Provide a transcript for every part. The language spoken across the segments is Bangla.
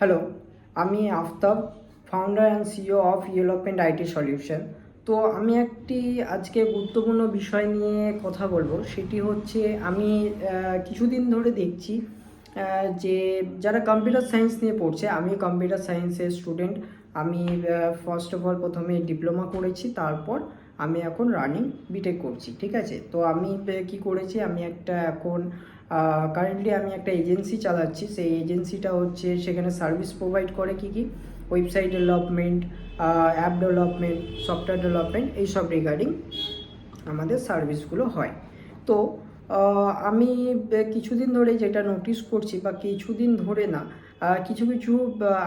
হ্যালো, আমি Aftab, founder and CEO of Yellowpent IT solution. তো আমি একটি আজকে গুরুত্বপূর্ণ বিষয় নিয়ে কথা বলবো। সেটি হচ্ছে আমি কিছুদিন ধরে দেখছি যে যারা কম্পিউটার সায়েন্স নিয়ে পড়ছে, আমি কম্পিউটার সায়েন্সের স্টুডেন্ট। আমি ফার্স্ট অফ অল প্রথমে ডিপ্লোমা করেছি, তারপর আমি এখন রানিং বিটেক করছি। ঠিক আছে, তো আমি কি করেছি, আমি একটা এখন কারেন্টলি আমি একটা এজেন্সি চালাচ্ছি। সেই এজেন্সিটা হচ্ছে সেখানে সার্ভিস প্রোভাইড করে কি কি website development, app development, software development, এইসব রিগার্ডিং আমাদের সার্ভিসগুলো হয়। তো আমি কিছুদিন ধরে যেটা নোটিস করছি, বা কিছুদিন ধরে না, কিছু কিছু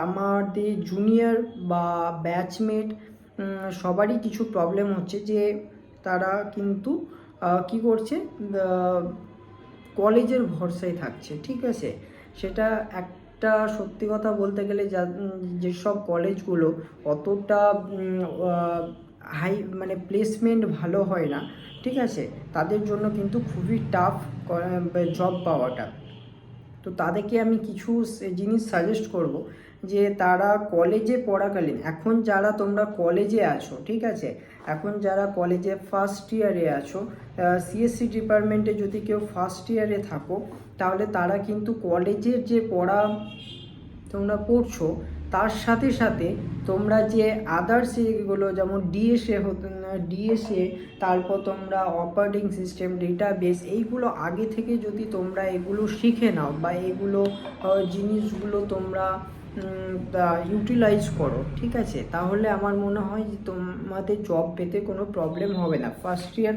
আমাদের জুনিয়র বা ব্যাচমেট সবারই কিছু প্রবলেম হচ্ছে যে তারা কিন্তু কি করছে, কলেজের ভরসায় থাকছে। ঠিক আছে, সেটা একটা সত্যি কথা বলতে গেলে যেসব কলেজগুলো অতটা হাই মানে প্লেসমেন্ট ভালো হয় না, ঠিক আছে, তাদের জন্য কিন্তু খুবই টাফ জব পাওয়াটা। তো তাদেরকে আমি কিছু জিনিস সাজেস্ট করব যে তারা কলেজে পড়াকালীন, এখন যারা তোমরা কলেজে আছো, ঠিক আছে, এখন যারা কলেজে ফার্স্ট ইয়ারে আছো, সিএসসি ডিপার্টমেন্টে যদি কেউ ফার্স্ট ইয়ারে থাকো, তাহলে তারা কিন্তু কলেজের যে পড়া তোমরা পড়ছো, তার সাথে সাথে তোমরা যে আদার্স এগুলো যেমন ডিএসএ, তারপর তোমরা অপারেটিং সিস্টেম, ডেটাবেস, এইগুলো আগে থেকে যদি তোমরা এগুলো শিখে নাও, বা এগুলো জিনিসগুলো তোমরা ইউটিলাইজ করো, ঠিক আছে, তাহলে আমার মনে হয় যে তোমাদের জব পেতে কোনো প্রবলেম হবে না।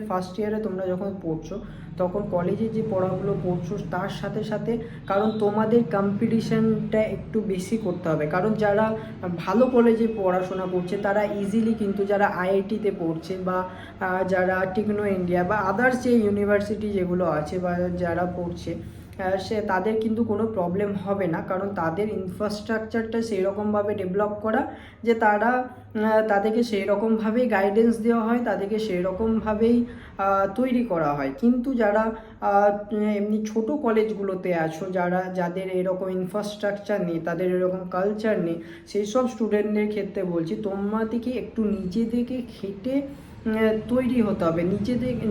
ফার্স্ট ইয়ারে তোমরা যখন পড়ছো, তখন কলেজে যে পড়াগুলো পড়ছো তার সাথে সাথে, কারণ তোমাদের কম্পিটিশানটা একটু বেশি করতে হবে। কারণ যারা ভালো কলেজে পড়াশোনা করছে তারা ইজিলি, কিন্তু যারা আইআইটিতে পড়ছে, বা যারা টেকনো ইন্ডিয়া বা আদার্স যে ইউনিভার্সিটি যেগুলো আছে, বা যারা পড়ছে, তাদের কিন্তু কোনো প্রবলেম হবে না। কারণ তাদের ইনফ্রাস্ট্রাকচারটা সেই রকমভাবে ডেভেলপ করা যে তারা তাদেরকে সেই রকমভাবেই গাইডেন্স দেওয়া হয়, তাদেরকে সেই রকমভাবেই তৈরি করা হয়। কিন্তু যারা এমনি ছোট কলেজগুলোতে আছো, যাদের এরকম ইনফ্রাস্ট্রাকচার নেই, তাদের এরকম কালচার নেই, সেই সব স্টুডেন্টদের ক্ষেত্রে বলছি তোমাদেরকে একটু নিজেদেরকে খেটে তৈরি হতে হবে,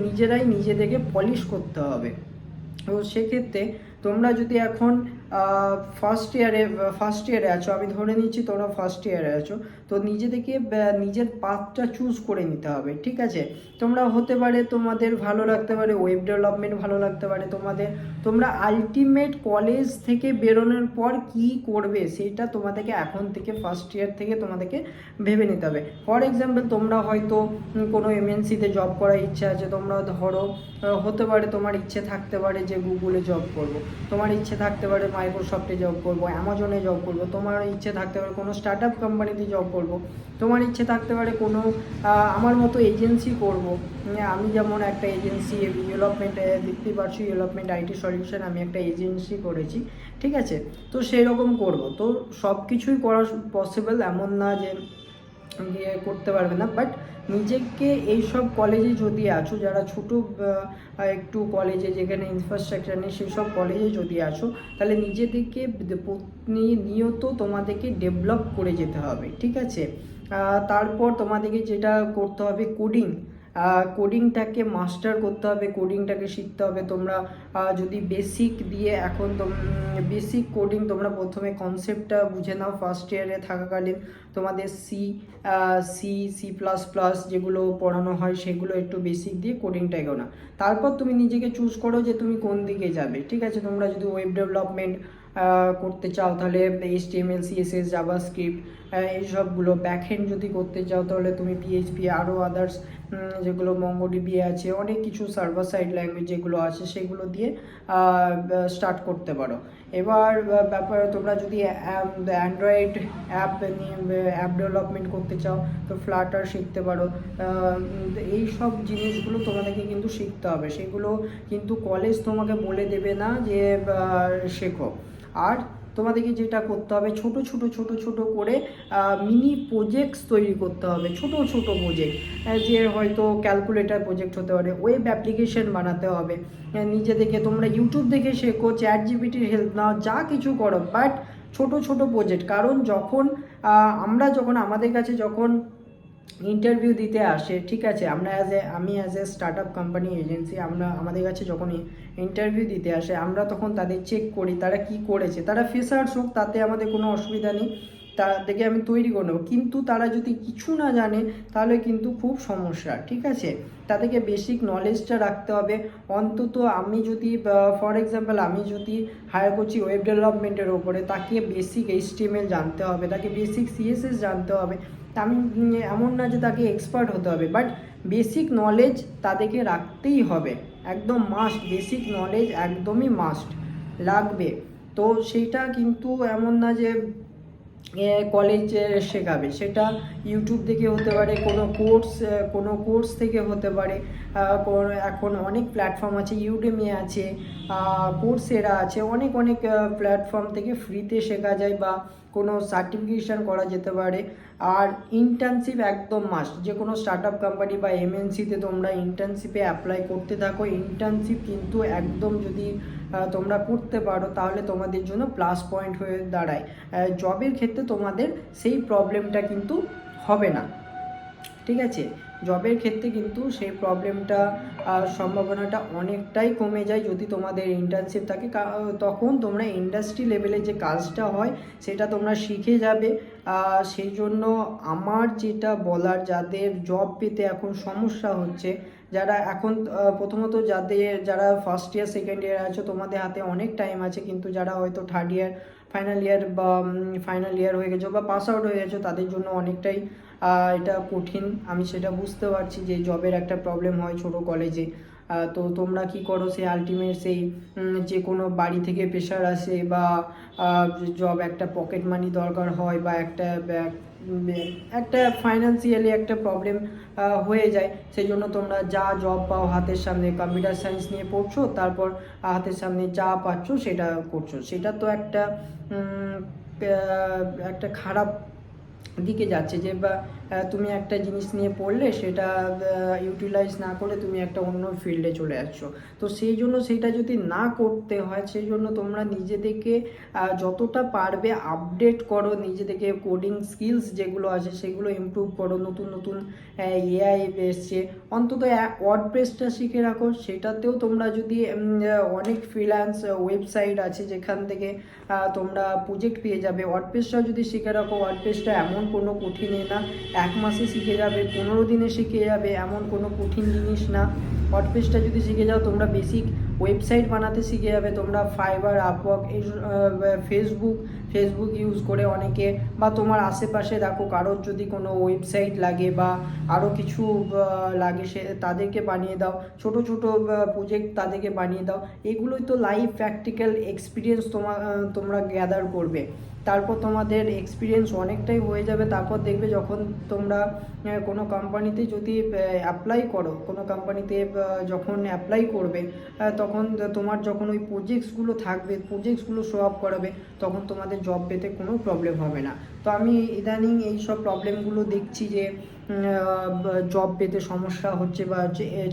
নিজেরাই নিজেদেরকে পলিশ করতে হবে। তো সেক্ষেত্রে তোমরা যদি এখন ফার্স্ট ইয়ারে আছো, আমি ধরে নিচ্ছি তোমরা ফার্স্ট ইয়ারে আছো, তো নিজেদেরকে নিজের পাথটা চুজ করে নিতে হবে। ঠিক আছে, তোমরা হতে পারে তোমাদের ভালো লাগতে পারে ওয়েব ডেভেলপমেন্ট, ভালো লাগতে পারে তোমরা আলটিমেট কলেজ থেকে বেরোনোর পর কি করবে সেটা তোমাদেরকে এখন থেকে ফার্স্ট ইয়ার থেকে তোমাদেরকে ভেবে নিতে হবে। ফর এক্সাম্পল, তোমরা হয়তো কোনো এমএনসিতে জব করার ইচ্ছা আছে, তোমরা ধরো হতে পারে তোমার ইচ্ছে থাকতে পারে যে গুগলে জব করব, তোমার ইচ্ছে থাকতে পারে মাইক্রোসফটে জব করব, অ্যামাজনে জব করব, তোমার ইচ্ছে থাকতে পারে কোনো স্টার্ট আপ কোম্পানিতে জব করব, তোমার ইচ্ছে থাকতে পারে কোনো আমার মতো এজেন্সি করব। আমি যেমন একটা এজেন্সি ডেভেলপমেন্ট, দেখতেই পাচ্ছি ডেভেলপমেন্ট আইটি সলিউশন, আমি একটা এজেন্সি করেছি। ঠিক আছে, তো সেই রকম করব। তো সব কিছুই করা পসিবল, এমন না যে করতে পারবে না, বাট নিজেকে এইসব কলেজে যদি আছো, যারা ছোট একটু কলেজে যেখানে ইনফ্রাস্ট্রাকচার নেই, সেই সব কলেজে যদি আছো, তাহলে নিজেদেরকে নিয়ত তোমাদেরকে ডেভেলপ করে যেতে হবে। ঠিক আছে, তারপর তোমাদেরকে যেটা করতে হবে, কোডিংটাকে মাস্টার করতে হবে, কোডিংটাকে শিখতে হবে। তোমরা যদি বেসিক দিয়ে, এখন বেসিক কোডিং তোমরা প্রথমে কনসেপ্টটা বুঝে নাও ফার্স্ট ইয়ারে থাকাকালীন। তোমাদের সি প্লাস প্লাস যেগুলো পড়ানো হয় সেগুলো একটু বেসিক দিয়ে কোডিংটা এগো না। তারপর তুমি নিজেকে চুজ করো যে তুমি কোন দিকে যাবে। ঠিক আছে, তোমরা যদি ওয়েব ডেভেলপমেন্ট করতে চাও, তাহলে HTML CSS জাভাস্ক্রিপ্ট এইসবগুলো, ব্যাকহ্যান্ড যদি করতে চাও তাহলে তুমি PHP, আরও আদার্স যেগুলো MongoDB আছে, অনেক কিছু সার্ভার সাইড ল্যাঙ্গুয়েজ যেগুলো আছে সেগুলো দিয়ে স্টার্ট করতে পারো। এবার ব্যাপার, তোমরা যদি অ্যান্ড্রয়েড অ্যাপ ডেভেলপমেন্ট করতে চাও তো ফ্লাটার শিখতে পারো। এই সব জিনিসগুলো তোমাদেরকে কিন্তু শিখতে হবে, সেগুলো কিন্তু কলেজ তোমাকে বলে দেবে না যে শেখো। আর তোমাদেরকে যেটা করতে হবে, ছোট ছোট করে মিনি প্রজেক্টস তৈরি করতে হবে, ছোট প্রজেক্ট, যে হয়তো ক্যালকুলেটর প্রজেক্ট হতে পারে, ওয়েব অ্যাপ্লিকেশন বানাতে হবে। নিজে থেকে তোমরা ইউটিউব দেখে শেখো, চ্যাট জিপিটির হেল্প নাও, যা কিছু করো, বাট ছোট ছোট প্রজেক্ট। কারণ যখন যখন আমাদের কাছে যখন ইন্টারভিউ দিতে আসে, ঠিক আছে, আমি as a start up company agency, আমাদের কাছে যখন ইন্টারভিউ দিতে আসে আমরা তখন তাদের চেক করি তারা কি করেছে। তারা ফ্রেশার্স হোক তাতে আমাদের কোনো অসুবিধা নেই, তাদেরকে আমি তৈরি করে নেবো। কিন্তু তারা যদি কিছু না জানে তাহলে কিন্তু খুব সমস্যা, ঠিক আছে। তাদেরকে বেসিক নলেজটা রাখতে হবে। অন্তত আমি যদি ফর এক্সাম্পল আমি যদি হায়ার করছি ওয়েব ডেভেলপমেন্টের ওপরে, তাকে বেসিক HTML জানতে হবে, তাকে বেসিক CSS জানতে হবে। আমি এমন না যে তাকে এক্সপার্ট হতে হবে, বাট বেসিক নলেজ তাদেরকে রাখতেই হবে, একদম মাস্ট। বেসিক নলেজ একদমই মাস্ট লাগবে। তো সেইটা কিন্তু এমন না যে কলেজে শেখাবে, সেটা ইউটিউব থেকে হতে পারে, কোনো কোর্স থেকে হতে পারে। এখন অনেক প্ল্যাটফর্ম আছে, ইউডেমি আছে, কোর্সেরা আছে, অনেক প্ল্যাটফর্ম থেকে ফ্রিতে শেখা যায় বা কোনো সার্টিফিকেশান করা যেতে পারে। আর ইন্টার্নশিপ একদম মাস্ট। যে কোনো স্টার্ট আপ কোম্পানি বা MNCতে তোমরা ইন্টার্নশিপে অ্যাপ্লাই করতে থাকো। ইন্টার্নশিপ কিন্তু একদম যদি তোমরা করতে পারো তাহলে তোমাদের জন্য প্লাস পয়েন্ট হয়ে দাঁড়ায়। জবের ক্ষেত্রে তোমাদের সেই প্রবলেমটা কিন্তু হবে না, ঠিক আছে। জবের ক্ষেত্রে কিন্তু সেই প্রবলেমটা সম্ভাবনাটা অনেকটাই কমে যায় যদি তোমাদের ইন্টার্নশিপ থাকে। তখন তোমরা ইন্ডাস্ট্রি লেভেলে যে কাজটা হয় সেটা তোমরা শিখে যাবে। সেই জন্য আমার যেটা বলার, যাদের জব পেতে এখন সমস্যা হচ্ছে, যারা এখন প্রথমত যারা ফার্স্ট ইয়ার সেকেন্ড ইয়ার আছো তোমাদের হাতে অনেক টাইম আছে, কিন্তু যারা হয়তো থার্ড ইয়ার ফাইনাল ইয়ার বা ফাইনাল ইয়ার হয়ে গেছো বা পাস আউট হয়ে গেছো তাদের জন্য অনেকটাই এটা কঠিন। আমি সেটা বুঝতে পারছি যে জবের একটা প্রবলেম হয় ছোট কলেজে। তো তোমরা কি করো, সেই আলটিমেট সেই যে কোনো বাড়ি থেকে প্রেশার আসে বা জব একটা পকেট মানি দরকার হয় বা একটা ফাইন্যান্সিয়ালি একটা প্রবলেম হয়ে যায়, সেই জন্য তোমরা যা জব পাও হাতের সামনে, কম্পিউটার সায়েন্স নিয়ে পড়ছো, তারপর হাতের সামনে যা পাচ্ছ সেটা করছো। সেটা তো একটা খারাপ দিকে যাচ্ছে যে বা তুমি একটা জিনিস নিয়ে পড়লে সেটা ইউটিলাইজ না করে তুমি একটা অন্য ফিল্ডে চলে আসছো। তো সেই জন্য সেইটা যদি না করতে হয়, সেই জন্য তোমরা নিজেদেরকে যতটা পারবে আপডেট করো, নিজেদেরকে কোডিং স্কিলস যেগুলো আছে সেগুলো ইমপ্রুভ করো। নতুন AI এসছে, অন্তত ওয়ার্ডপ্রেসটা শিখে রাখো। সেটাতেও তোমরা যদি অনেক ফ্রিল্যান্স ওয়েবসাইট আছে যেখান থেকে তোমরা প্রজেক্ট পেয়ে যাবে। ওয়ার্ডপ্রেসটাও যদি শিখে রাখো, ওয়ার্ডপ্রেসটা এমন কোনো কঠিন না, 1 মাসে শিখে যাবে, 15 দিনে শিখে যাবে, এমন কোনো কঠিন জিনিস না। ওয়ার্ডপ্রেসটা যদি শিখে যাও তোমরা বেসিক ওয়েবসাইট বানাতে শিখে যাবে। তোমরা ফাইবার, আপওয়ার্ক, এই ফেসবুক ইউজ করে অনেকে, বা তোমার আশেপাশে দেখো কারোর যদি কোনো ওয়েবসাইট লাগে বা আরও কিছু লাগে তাদেরকে বানিয়ে দাও, ছোট প্রজেক্ট তাদেরকে বানিয়ে দাও। এগুলোই তো লাইভ প্র্যাকটিক্যাল এক্সপিরিয়েন্স তোমরা গ্যাদার করবে। তারপর তোমাদের এক্সপিরিয়েন্স অনেকটাই হয়ে যাবে। তারপর দেখবে যখন তোমরা কোনো কোম্পানিতে যদি অ্যাপ্লাই করো, কোনো কোম্পানিতে যখন অ্যাপ্লাই করবে তখন তোমার যখন ওই প্রজেক্টসগুলো থাকবে, প্রজেক্টসগুলো শো আপ করাবে, তখন তোমাদের জব পেতে কোনো প্রবলেম হবে না। তো আমি ইদানিং এই সব প্রবলেমগুলো দেখছি যে জব পেতে সমস্যা হচ্ছে বা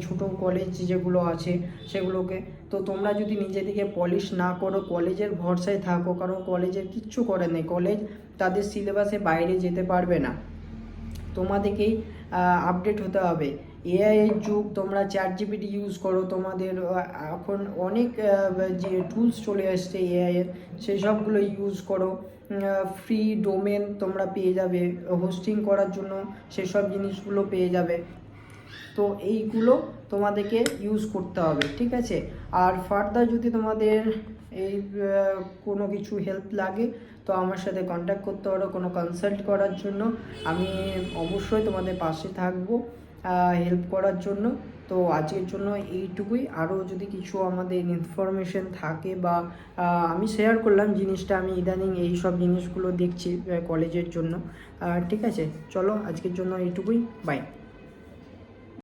ছোটো কলেজ যেগুলো আছে সেগুলোকে। তো তোমরা যদি নিজেদেরকে পলিশ না করো, কলেজের ভরসায় থাকো, কারণ কলেজের কিচ্ছু করে নেই, কলেজ তাদের সিলেবাসে বাইরে যেতে পারবে না, তোমাদেরকেই আপডেট হতে হবে। AI এর যুগ, তোমরা ChatGPT ইউজ করো, তোমাদের এখন অনেক যে টুলস চলে আসছে AI এর, সেই সবগুলো ইউজ করো। ফ্রি ডোমেন তোমরা পেয়ে যাবে হোস্টিং করার জন্য, সেসব জিনিসগুলো পেয়ে যাবে। তো এইগুলো তোমাদেরকে ইউজ করতে হবে, ঠিক আছে। আর ফার্দার যদি তোমাদের এই কোনো কিছু হেল্প লাগে তো আমার সাথে কন্ট্যাক্ট করতে পারো কোনো কনসাল্ট করার জন্য। আমি অবশ্যই তোমাদের পাশে থাকবো হেল্প করার জন্য। তো আজকের জন্য এইটুকুই। আরও যদি কিছু আমাদের ইনফরমেশন থাকে বা আমি শেয়ার করলাম জিনিসটা, আমি ইদানিং এই সব জিনিসগুলো দেখছি কলেজের জন্য, ঠিক আছে। চলো আজকের জন্য এইটুকুই, বাই।